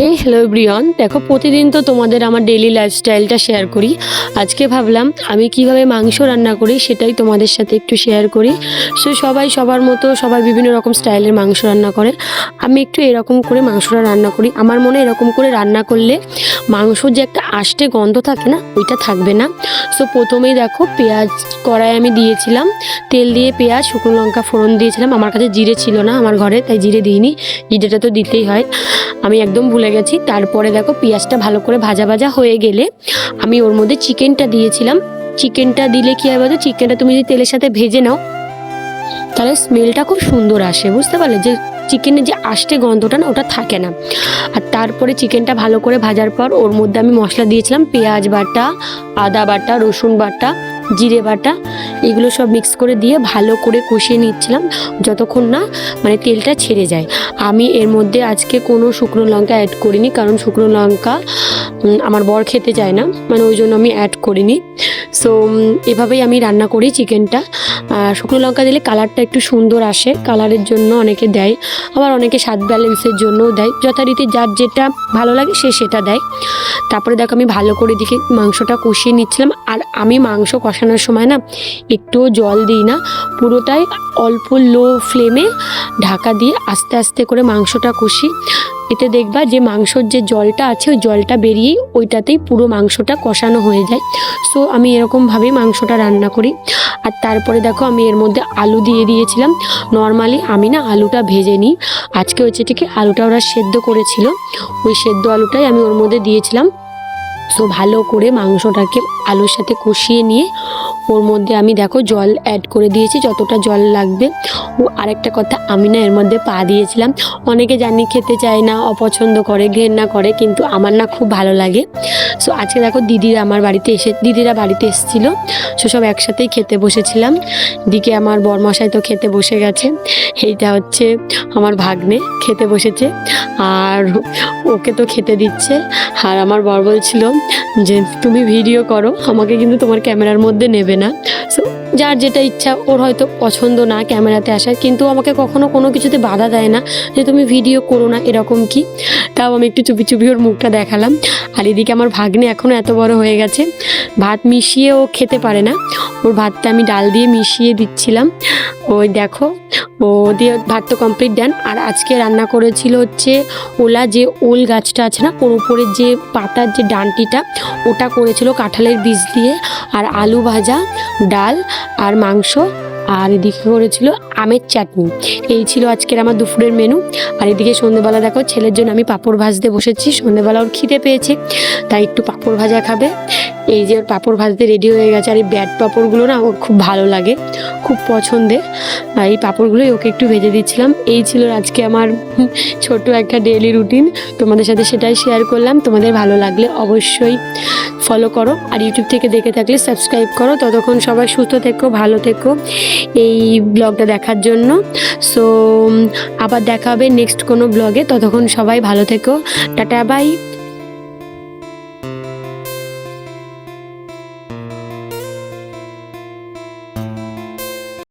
Hello everyone, দেখো প্রতিদিন তো তোমাদের আমার ডেইলি লাইফস্টাইলটা শেয়ার করি। আজকে ভাবলাম আমি কিভাবে মাংস রান্না করি সেটাই তোমাদের সাথে একটু শেয়ার করি। সবাই সবার মতো সবাই বিভিন্ন রকম স্টাইলের মাংস রান্না করে, আমি একটু এরকম করে মাংসটা রান্না করি। আমার মনে এরকম করে রান্না করলে মাংসর যে একটা আষ্টে গন্ধ থাকে না, ওইটা থাকবে না। প্রথমেই দেখো পেঁয়াজ কড়াই আমি দিয়েছিলাম, তেল দিয়ে পেঁয়াজ শুকনো লঙ্কা ফোড়ন দিয়েছিলাম। আমার কাছে জিরে ছিল না আমার ঘরে, তাই জিরে দিইনি। জিরেটা তো দিতেই হয়, আমি একদম ভুলে গেছি। তারপরে দেখো পেঁয়াজটা ভালো করে ভাজা ভাজা হয়ে গেলে আমি ওর মধ্যে চিকেনটা দিয়েছিলাম। চিকেনটা দিলে কি হয় বলতো, চিকেনটা তুমি যদি তেলের সাথে ভেজে নাও তাহলে স্মেলটা খুব সুন্দর আসে, বুঝতে পারলে? যে চিকেনের যে আষ্টে গন্ধটা না, ওটা থাকে না। আর তারপরে চিকেনটা ভালো করে ভাজার পর ওর মধ্যে আমি মশলা দিয়েছিলাম, পেঁয়াজ বাটা, আদা বাটা, রসুন বাটা, জিরে বাটা, এগুলো সব মিক্স করে দিয়ে ভালো করে কষিয়ে নিচ্ছিলাম যতক্ষণ না মানে তেলটা ছেড়ে যায়। আমি এর মধ্যে আজকে কোনো শুকনো লঙ্কা অ্যাড করিনি, কারণ শুকনো লঙ্কা আমার বর খেতে চায় না, মানে ওই জন্য আমি অ্যাড করিনি। এভাবেই আমি রান্না করি চিকেনটা। শুকনো লঙ্কা দিলে কালারটা একটু সুন্দর আসে, কালারের জন্য অনেকে দেয়, আবার অনেকে স্বাদ ব্যালেন্সের জন্যও দেয়। যথারীতি যার যেটা ভালো লাগে সে সেটা দেয়। তারপরে দেখো আমি ভালো করে দিকে মাংসটা কষিয়ে নিচ্ছিলাম। আর আমি মাংস কষানোর সময় না একটুও জল দিই না, পুরোটাই অল্প লো ফ্লেমে ঢাকা দিয়ে আস্তে আস্তে করে মাংসটা কষি। এতে দেখবা যে মাংসর যে জলটা আছে ওই জলটা বেরিয়েই ওইটাতেই পুরো মাংসটা কষানো হয়ে যায়। আমি এরকমভাবেই মাংসটা রান্না করি। আর তারপরে দেখো আমি এর মধ্যে আলু দিয়ে দিয়েছিলাম। নর্মালি আমি না আলুটা ভেজে নিই, আজকে হচ্ছে ঠিক আলুটা ওরা সেদ্ধ করেছিল, ওই সেদ্ধ আলুটাই আমি ওর মধ্যে দিয়েছিলাম। ভালো করে মাংসটাকে আলুর সাথে কষিয়ে নিয়ে ওর মধ্যে আমি দেখো জল অ্যাড করে দিয়েছি, যতটা জল লাগবে। আরেকটা কথা, আমি না এর মধ্যে পা দিয়েছিলাম। অনেকে জানি খেতে চায় না, অপছন্দ করে, ঘেন্না করে, কিন্তু আমার না খুব ভালো লাগে। আজকে দেখো দিদিরা বাড়িতে এসেছিলো, সব একসাথেই খেতে বসেছিলাম। দিকে আমার বরমশাই তো খেতে বসে গেছে, এইটা হচ্ছে আমার ভাগ্নে খেতে বসেছে, আর ওকে তো খেতে দিচ্ছে। আর আমার বর বলছিল যে তুমি ভিডিও করো, আমাকে কিন্তু তোমার ক্যামেরার মধ্যে নেবে না। যার যেটা ইচ্ছা, ওর হয়তো পছন্দ না ক্যামেরাতে আসার, কিন্তু আমাকে কখনো কোনো কিছুতে বাধা দেয় না যে তুমি ভিডিও করো না, এরকম কি। তাও আমি একটু চুপি চুপি ওর মুখটা দেখালাম। আর এদিকে আমার ভাগ্নে এখনও এত বড় হয়ে গেছে, ভাত মিশিয়ে ও খেতে পারে না, ওর ভাতটা আমি ডাল দিয়ে মিশিয়ে দিচ্ছিলাম। ওই দেখো ও দিয়ে ভাত তো কমপ্লিট ডান। আর আজকে রান্না করেছিল হচ্ছে ওলা, যে ওল গাছটা আছে না, ওর উপরের যে পাতার যে ডানটিটা, ওটা করেছিল কাঁঠালের বীজ দিয়ে। আর আলু ভাজা, ডাল আর মাংস, আর এদিকে করেছিল আমের চাটনি। এই ছিল আজকের আমার দুপুরের মেনু। আর এদিকে সন্ধ্যেবেলা দেখো ছেলের জন্য আমি পাঁপড় ভাজতে বসেছি। সন্ধ্যেবেলা ওর খিদে পেয়েছে, তাই একটু পাঁপড় ভাজা খাবে। এই যে ওর পাঁপড় ভাজতে রেডি হয়ে গেছে। আর এই ব্যাট পাঁপড়গুলো না ওর খুব ভালো লাগে, খুব পছন্দের। এই পাঁপড়গুলোই ওকে একটু ভেজে দিচ্ছিলাম। এই ছিল আজকে আমার ছোট একটা ডেইলি রুটিন, তোমাদের সাথে সেটাই শেয়ার করলাম। তোমাদের ভালো লাগলে অবশ্যই ফলো করো, আর ইউটিউব থেকে দেখে থাকলে সাবস্ক্রাইব করো। ততক্ষণ সবাই সুস্থ থেকো, ভালো থেকো এই ব্লগটা দেখার জন্য। আবার দেখা হবে নেক্সট কোনো ব্লগে, ততক্ষণ সবাই ভালো থেকো, টাটা বাই।